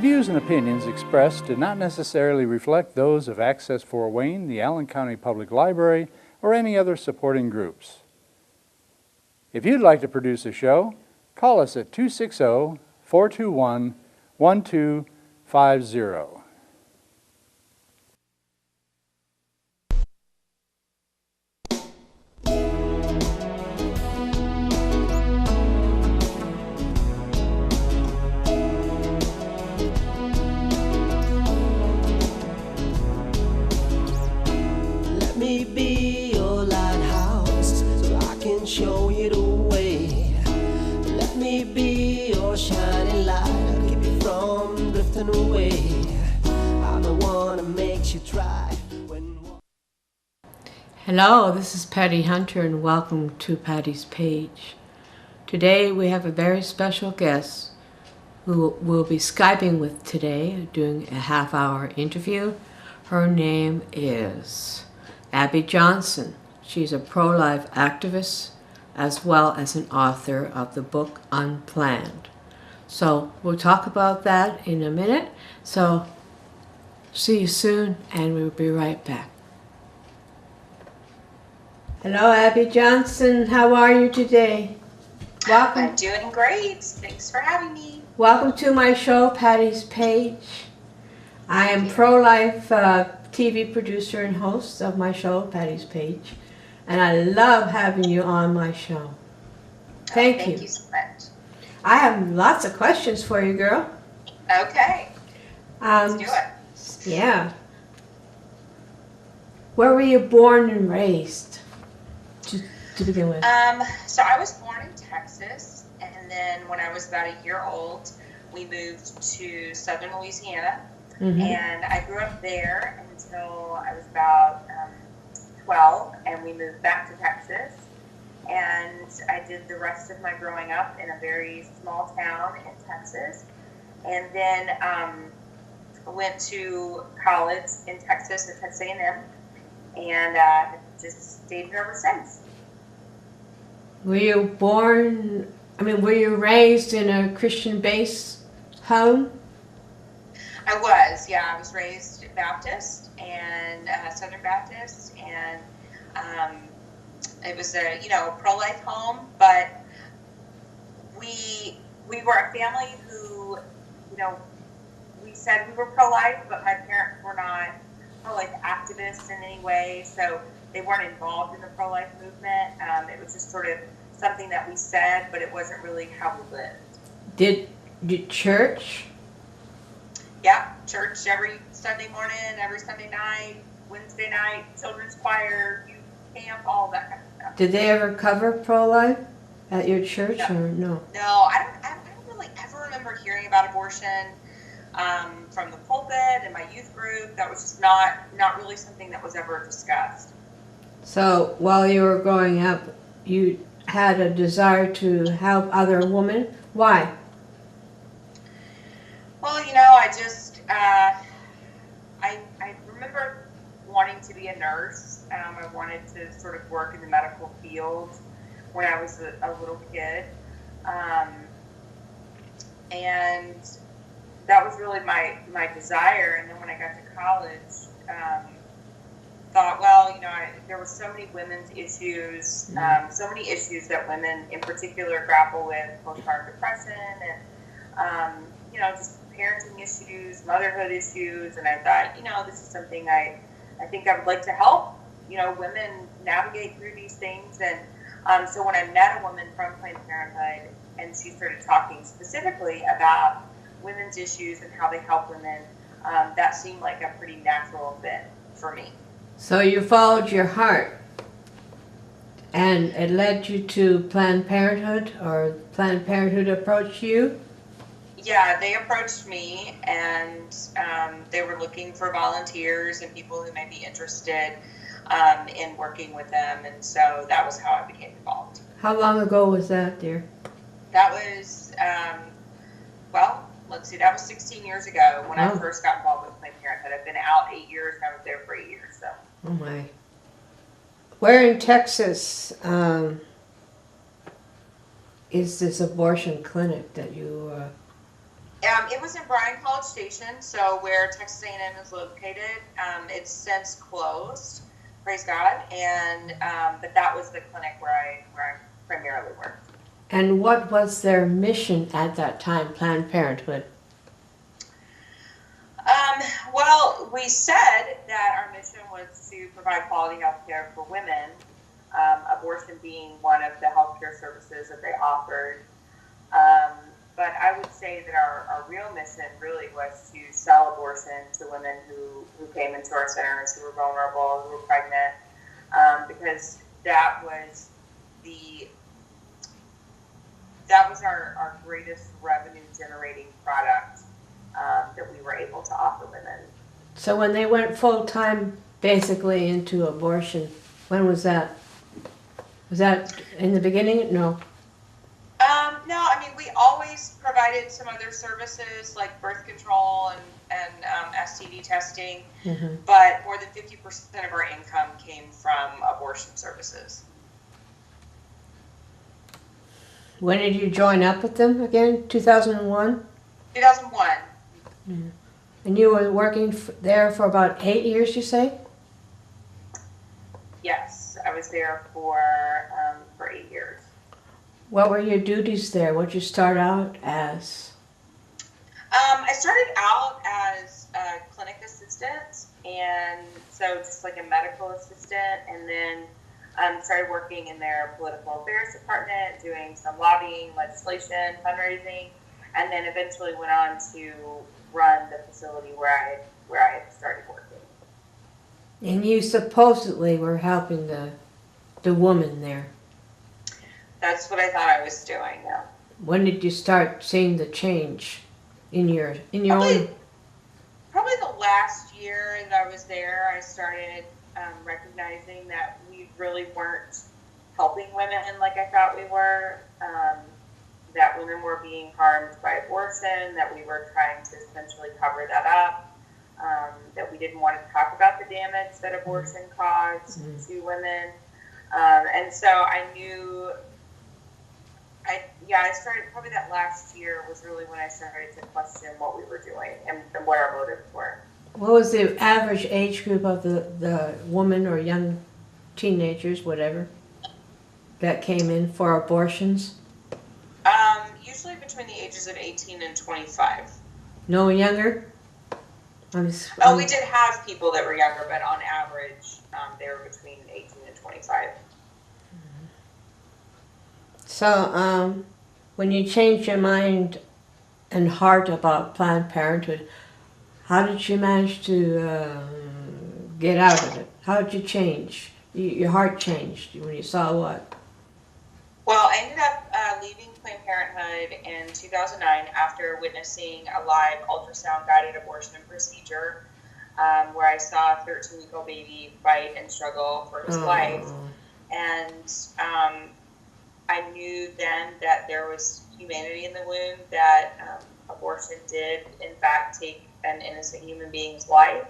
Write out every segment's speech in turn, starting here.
The views and opinions expressed do not necessarily reflect those of Access Fort Wayne, the Allen County Public Library, or any other supporting groups. If you'd like to produce a show, call us at 260-421-1250. Let me be your lighthouse so I can show you the way. Let me be your shining light, I'll keep you from drifting away. I'm the one that makes you try when... Hello, this is Patty Hunter and welcome to Patty's Page. Today we have a very special guest who we'll be Skyping with today, doing a half-hour interview. Her name is Abby Johnson. She's a pro-life activist as well as an author of the book Unplanned. So we'll talk about that in a minute. So see you soon and we'll be right back. Hello, Abby Johnson. How are you today? Welcome. I'm doing great. Thanks for having me. Welcome to my show, Patty's Page. I am pro-life TV producer and host of my show, Patty's Page, and I love having you on my show. Thank you. Thank you so much. I have lots of questions for you, girl. Okay, let's do it. Yeah. Where were you born and raised? To begin with. So I was born in Texas, and then when I was about a year old, we moved to southern Louisiana, and I grew up there until I was about 12, and we moved back to Texas, and I did the rest of my growing up in a very small town in Texas, and then went to college in Texas at Texas A&M, and just stayed here ever since. Were you raised in a Christian-based home? I was, yeah. I was raised Baptist and Southern Baptist, and it was a pro-life home. But we were a family who, we said we were pro-life, but my parents were not pro-life activists in any way, so they weren't involved in the pro-life movement. It was just sort of something that we said, but it wasn't really how we lived. Did church? Yeah, church every Sunday morning, every Sunday night, Wednesday night, children's choir, youth camp, all that kind of stuff. Did they ever cover pro-life at your church or no? No, I don't really ever remember hearing about abortion from the pulpit in my youth group. That was just not really something that was ever discussed. So while you were growing up, you had a desire to help other women. Why? Well, I just, I remember wanting to be a nurse. I wanted to sort of work in the medical field when I was a little kid. And that was really my desire. And then when I got to college, thought, well, there were so many women's issues, so many issues that women in particular grapple with, postpartum depression and, just parenting issues, motherhood issues. And I thought, this is something I think I would like to help, women navigate through these things. And so when I met a woman from Planned Parenthood and she started talking specifically about women's issues and how they help women, that seemed like a pretty natural fit for me. So you followed your heart, and it led you to Planned Parenthood, or Planned Parenthood approached you? Yeah, they approached me, and they were looking for volunteers and people who may be interested in working with them, and so that was how I became involved. How long ago was that, dear? That was, that was 16 years ago when I first got involved with Planned Parenthood. I've been out 8 years, and I was there for 8 years, so. Oh my. Where in Texas is this abortion clinic that you... It was in Bryan College Station, so where Texas A&M is located. It's since closed, praise God. And but that was the clinic where I primarily worked. And what was their mission at that time, Planned Parenthood? Well, we said that our mission was to provide quality health care for women, abortion being one of the healthcare services that they offered. But I would say that our real mission really was to sell abortion to women who came into our centers, who were vulnerable, who were pregnant, because that was our greatest revenue generating product that we were able to offer women. So when they went full-time basically into abortion, when was that? Was that in the beginning? No. No, I mean, we always provided some other services like birth control and STD testing, but more than 50% of our income came from abortion services. When did you join up with them again? 2001? 2001. And you were working there for about 8 years, you say? Yes, I was there for 8 years. What were your duties there? What did you start out as? I started out as a clinic assistant, and so just like a medical assistant, and then started working in their political affairs department, doing some lobbying, legislation, fundraising, and then eventually went on to run the facility where I had started working. And you supposedly were helping the woman there. That's what I thought I was doing. Yeah. When did you start seeing the change in your own? Probably the last year that I was there, I started recognizing that we really weren't helping women like I thought we were. That women were being harmed by abortion. That we were trying to essentially cover that up. That we didn't want to talk about the damage that abortion caused to women. And so I knew. I started probably that last year was really when I started to question what we were doing and what our motives were. What was the average age group of the woman or young teenagers, whatever, that came in for abortions? Usually between the ages of 18 and 25. No younger? We did have people that were younger, but on average, they were between 18 and 25. So, when you changed your mind and heart about Planned Parenthood, how did you manage to get out of it? How did you change? Your heart changed when you saw what? Well, I ended up leaving Planned Parenthood in 2009 after witnessing a live ultrasound-guided abortion procedure where I saw a 13-week-old baby fight and struggle for his life. And I knew then that there was humanity in the womb, that abortion did, in fact, take an innocent human being's life.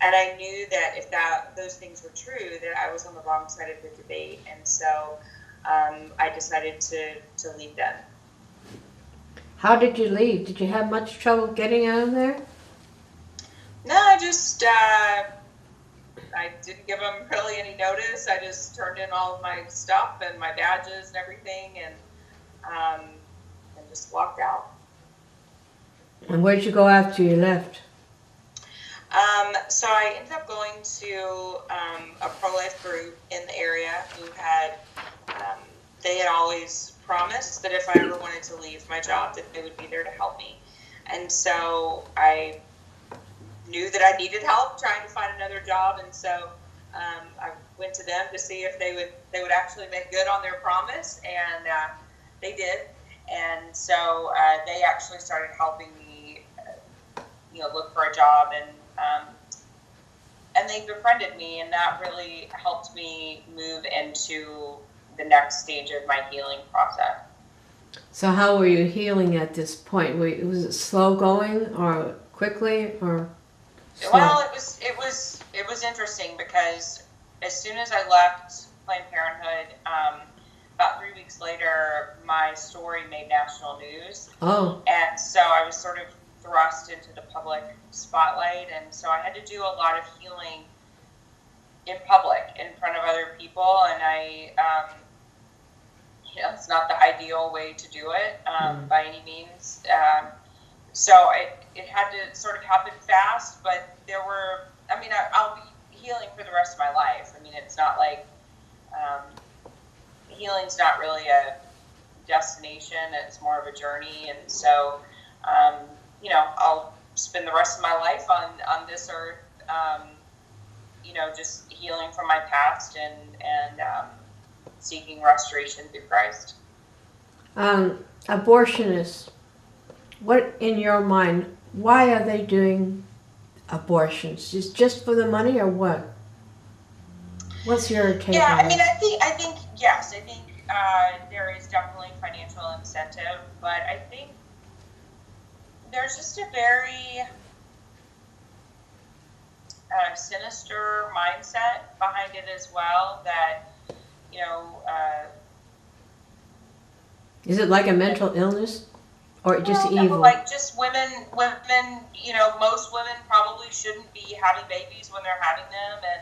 And I knew that if those things were true, that I was on the wrong side of the debate. And so I decided to leave them. How did you leave? Did you have much trouble getting out of there? No, I just... I didn't give them really any notice. I just turned in all of my stuff and my badges and everything, and just walked out. And where'd you go after you left? So I ended up going to a pro-life group in the area who had, they had always promised that if I ever wanted to leave my job, that they would be there to help me. And so I knew that I needed help trying to find another job, and so I went to them to see if they would actually make good on their promise, and they did. And so they actually started helping me, look for a job, and they befriended me, and that really helped me move into the next stage of my healing process. So how were you healing at this point? Was it slow going or quickly or? Slow? Well, it was interesting because as soon as I left Planned Parenthood, about 3 weeks later, my story made national news. Oh. And so I was sort of thrust into the public spotlight, and so I had to do a lot of healing in public, in front of other people, and it's not the ideal way to do it by any means. So it had to sort of happen fast, but I'll be healing for the rest of my life. I mean, it's not like healing's not really a destination, it's more of a journey, and so I'll spend the rest of my life on this earth, just healing from my past and seeking restoration through Christ. Abortionists, what in your mind, why are they doing abortions? Is it just for the money or what? What's your take on it? I think yes. I think there is definitely financial incentive, but I think there's just a very sinister mindset behind it as well. That is it like a mental illness, or just evil? Like just women. Most women probably shouldn't be having babies when they're having them, and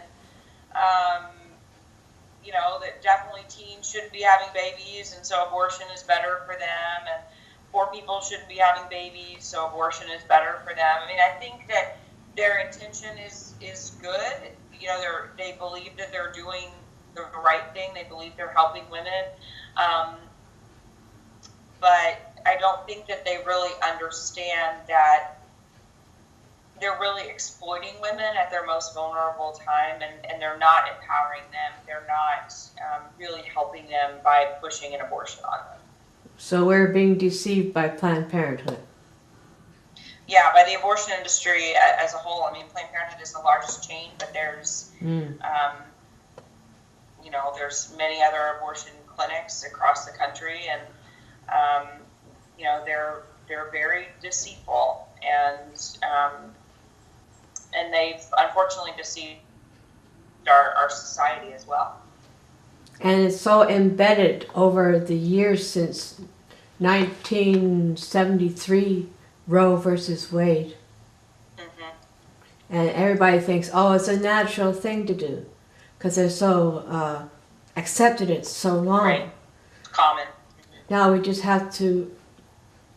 that definitely teens shouldn't be having babies, and so abortion is better for them, and poor people shouldn't be having babies, so abortion is better for them. I mean, I think that their intention is good. They believe that they're doing the right thing. They believe they're helping women, but I don't think that they really understand that they're really exploiting women at their most vulnerable time, and they're not empowering them. They're not really helping them by pushing an abortion on them. So we're being deceived by Planned Parenthood. Yeah, by the abortion industry as a whole. I mean, Planned Parenthood is the largest chain, but there's, there's many other abortion clinics across the country, and they're very deceitful, and they've unfortunately deceived our society as well. And it's so embedded over the years since 1973, Roe versus Wade. Mm-hmm. And everybody thinks, oh, it's a natural thing to do, because they're so accepted it so long. Right. It's common. Mm-hmm. Now we just have to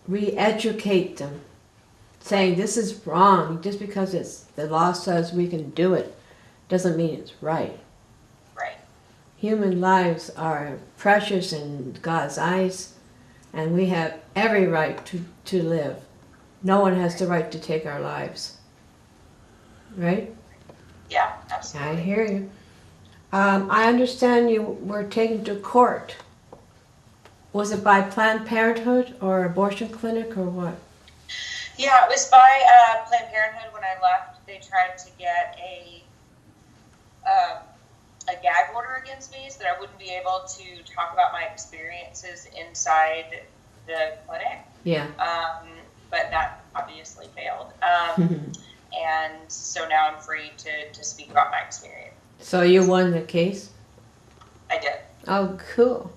re-educate them, saying this is wrong. Just because the law says we can do it doesn't mean it's right. Right. Human lives are precious in God's eyes, and we have every right to live. No one has the right to take our lives. Right? Yeah, absolutely. I hear you. I understand you were taken to court. Was it by Planned Parenthood or abortion clinic or what? Yeah, it was by Planned Parenthood. When I left, they tried to get a gag order against me so that I wouldn't be able to talk about my experiences inside the clinic. Yeah. But that obviously failed. And so now I'm free to speak about my experience. So you won the case? I did. Oh, cool.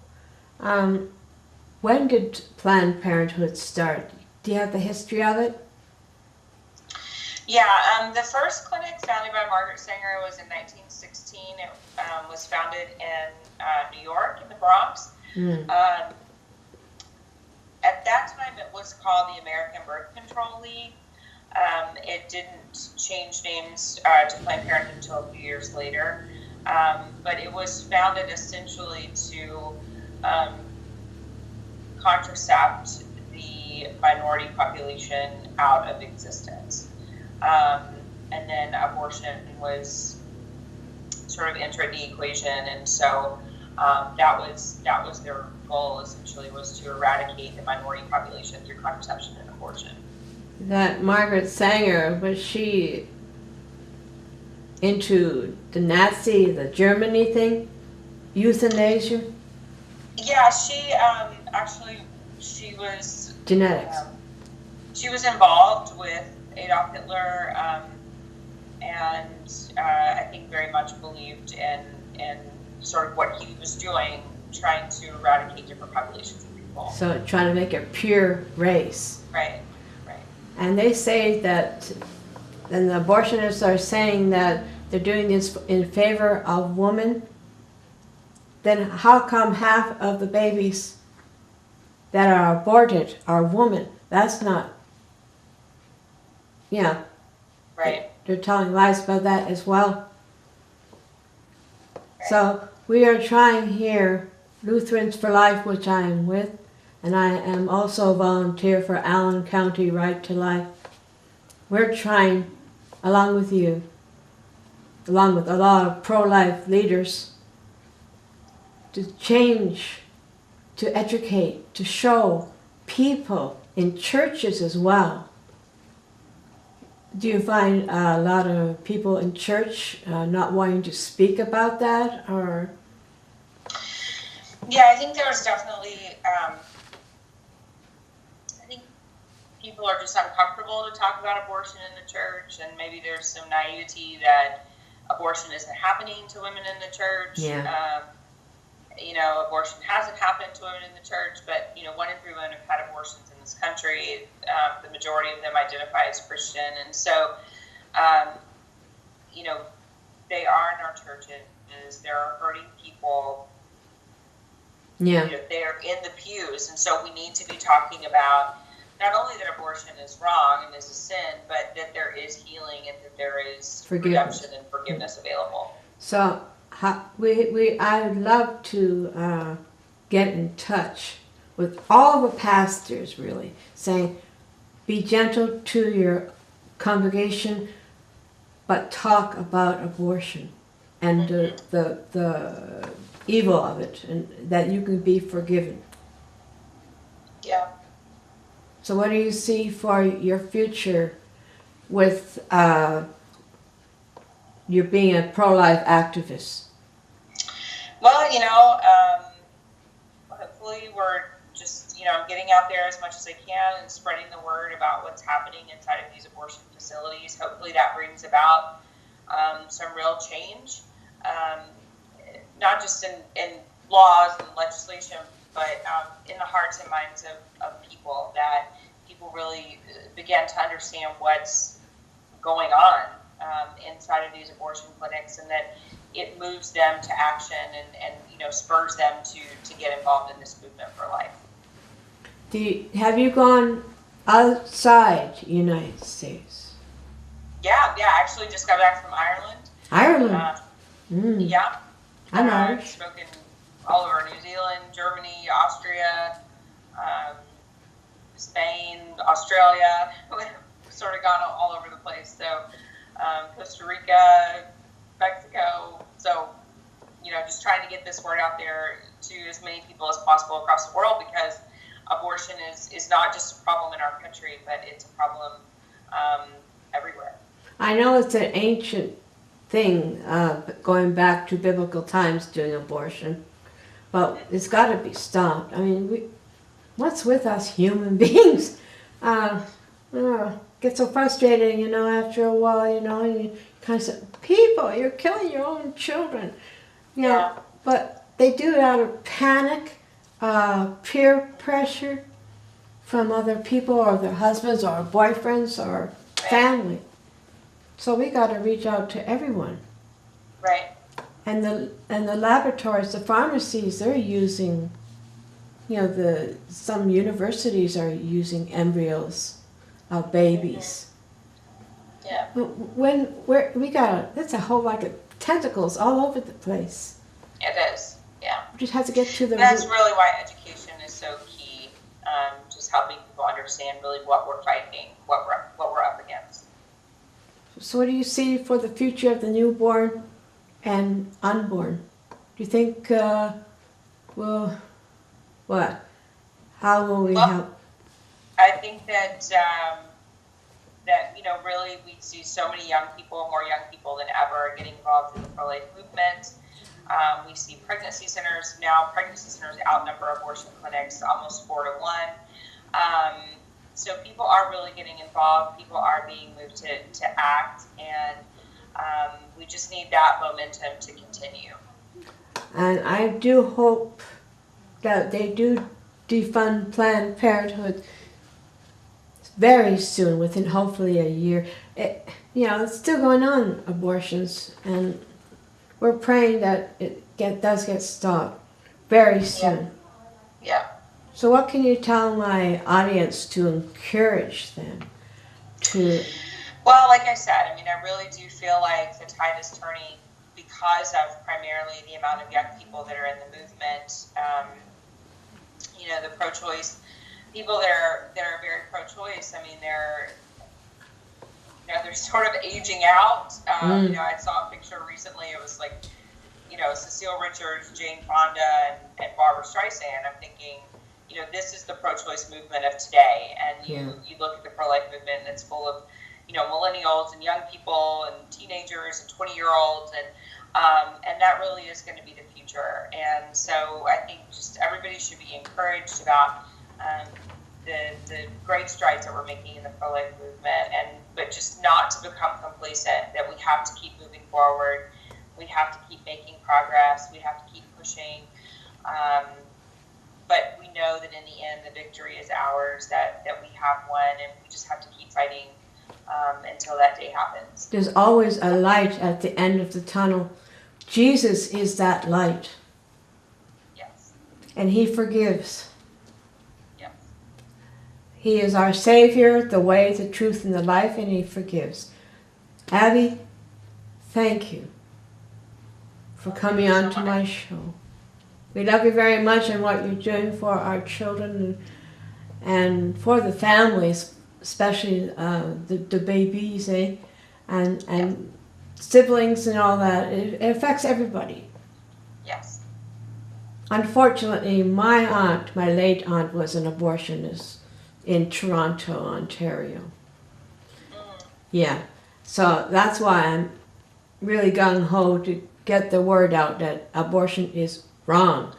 When did Planned Parenthood start? Do you have the history of it? Yeah, the first clinic founded by Margaret Sanger was in 1916. It was founded in New York, in the Bronx. At that time, it was called the American Birth Control League. It didn't change names to Planned Parenthood until a few years later. But it was founded essentially to contracept the minority population out of existence. And then abortion was sort of entered the equation, and so that was their goal, essentially, was to eradicate the minority population through contraception and abortion. That Margaret Sanger, was she into the Germany thing? Euthanasia? Yeah, she was... Genetics. She was involved with Adolf Hitler, and I think very much believed in sort of what he was doing, trying to eradicate different populations of people. So trying to make a pure race. Right. and they say that, and the abortionists are saying that they're doing this in favor of women, then how come half of the babies that are aborted are women? That's not, yeah. Right. They're telling lies about that as well. So we are trying here, Lutherans for Life, which I am with, and I am also a volunteer for Allen County Right to Life. We're trying, along with you, along with a lot of pro-life leaders, to change, to educate, to show people in churches as well. Do you find a lot of people in church not wanting to speak about that, or? Yeah, I think there's definitely, I think people are just uncomfortable to talk about abortion in the church, and maybe there's some naivety that abortion isn't happening to women in the church. Yeah. You know, abortion hasn't happened to women in the church, but, you know, 1 in 3 women have had abortions in this country. The majority of them identify as Christian. And so, you know, they are in our churches. They're hurting people. Yeah. You know, they're in the pews. And so we need to be talking about not only that abortion is wrong and is a sin, but that there is healing and that there is redemption and forgiveness available. So I would love to get in touch with all the pastors, really, saying, be gentle to your congregation, but talk about abortion and the evil of it, and that you can be forgiven. Yeah. So what do you see for your future with you being a pro-life activist? Well, you know, hopefully we're just, you know, getting out there as much as I can and spreading the word about what's happening inside of these abortion facilities. Hopefully that brings about some real change, not just in laws and legislation, but in the hearts and minds of people, that people really begin to understand what's going on inside of these abortion clinics, and that it moves them to action and you know, spurs them to get involved in this movement for life. Have you gone outside the United States? Yeah, I actually just got back from Ireland. Ireland? Yeah. I'm I've Irish. spoken all over New Zealand, Germany, Austria, Spain, Australia. We've sort of gone all over the place. So Costa Rica, Mexico. So, you know, just trying to get this word out there to as many people as possible across the world, because abortion is not just a problem in our country, but it's a problem everywhere. I know it's an ancient thing, going back to biblical times, doing abortion, but it's got to be stopped. I mean, what's with us human beings? Get so frustrating, you know, after a while, you know, and you kind of say, people, you're killing your own children. You know, but they do it out of panic, peer pressure from other people, or their husbands, or boyfriends, or family. So we got to reach out to everyone. Right. And the laboratories, the pharmacies, they're using, you know, some universities are using embryos of babies. Yeah. That's a whole lot of tentacles all over the place. It is. Yeah. We just have to get to the And that's root. really why education is so key. Just helping people understand really what we're fighting, what we're up against. So what do you see for the future of the newborn and unborn? Do you think, how will we help? I think that, you know, really we see so many young people, more young people than ever, getting involved in the pro-life movement. We see pregnancy centers outnumber abortion clinics almost 4 to 1. So people are really getting involved. People are being moved to act, and we just need that momentum to continue. And I do hope that they do defund Planned Parenthood very soon, within hopefully a year. It's still going on, abortions, and we're praying that it does get stopped very soon. Yeah. So what can you tell my audience to encourage them to... Well, like I said, I mean, I really do feel like the tide is turning because of primarily the amount of young people that are in the movement. The pro-choice people that are very pro-choice. I mean, they're sort of aging out. I saw a picture recently. It was like, Cecile Richards, Jane Fonda, and Barbara Streisand. I'm thinking, this is the pro-choice movement of today. And you look at the pro-life movement, and it's full of, millennials and young people and teenagers and 20-year-olds, and that really is going to be the future. And so I think just everybody should be encouraged about the great strides that we're making in the pro-life movement, but just not to become complacent, that we have to keep moving forward. We have to keep making progress. We have to keep pushing. But we know that in the end, the victory is ours, that we have won, and we just have to keep fighting until that day happens. There's always a light at the end of the tunnel. Jesus is that light. Yes. And he forgives. Yes. He is our Savior, the way, the truth, and the life, and he forgives. Abby, thank you for coming on to my show. We love you very much and what you're doing for our children and for the families, especially the babies, and siblings and all that. It affects everybody. Yes. Unfortunately, my late aunt, was an abortionist in Toronto, Ontario. Yeah, so that's why I'm really gung-ho to get the word out that abortion is wrong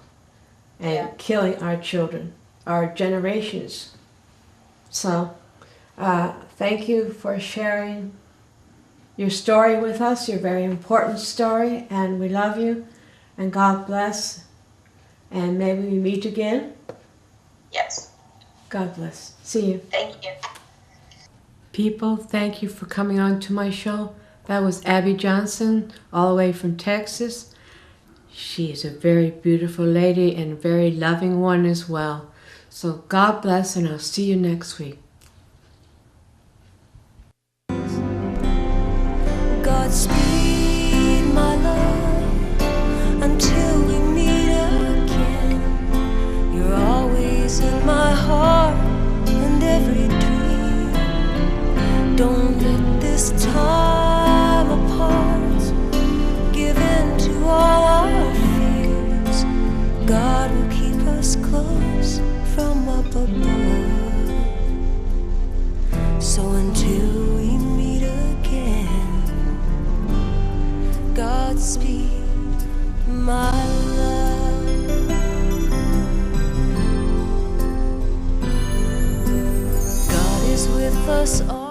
and killing our children, our generations. So thank you for sharing your story with us, your very important story, and we love you, and God bless, and maybe we meet again. Yes. God bless. See you. Thank you. People, thank you for coming on to my show. That was Abby Johnson, all the way from Texas. She is a very beautiful lady and a very loving one as well. So God bless, and I'll see you next week. Godspeed, my love, until we meet again. You're always in my heart and every dream. Don't let this time apart give in to all our fears. God will keep us close from up above. So until we meet again, Godspeed, my love. God is with us all.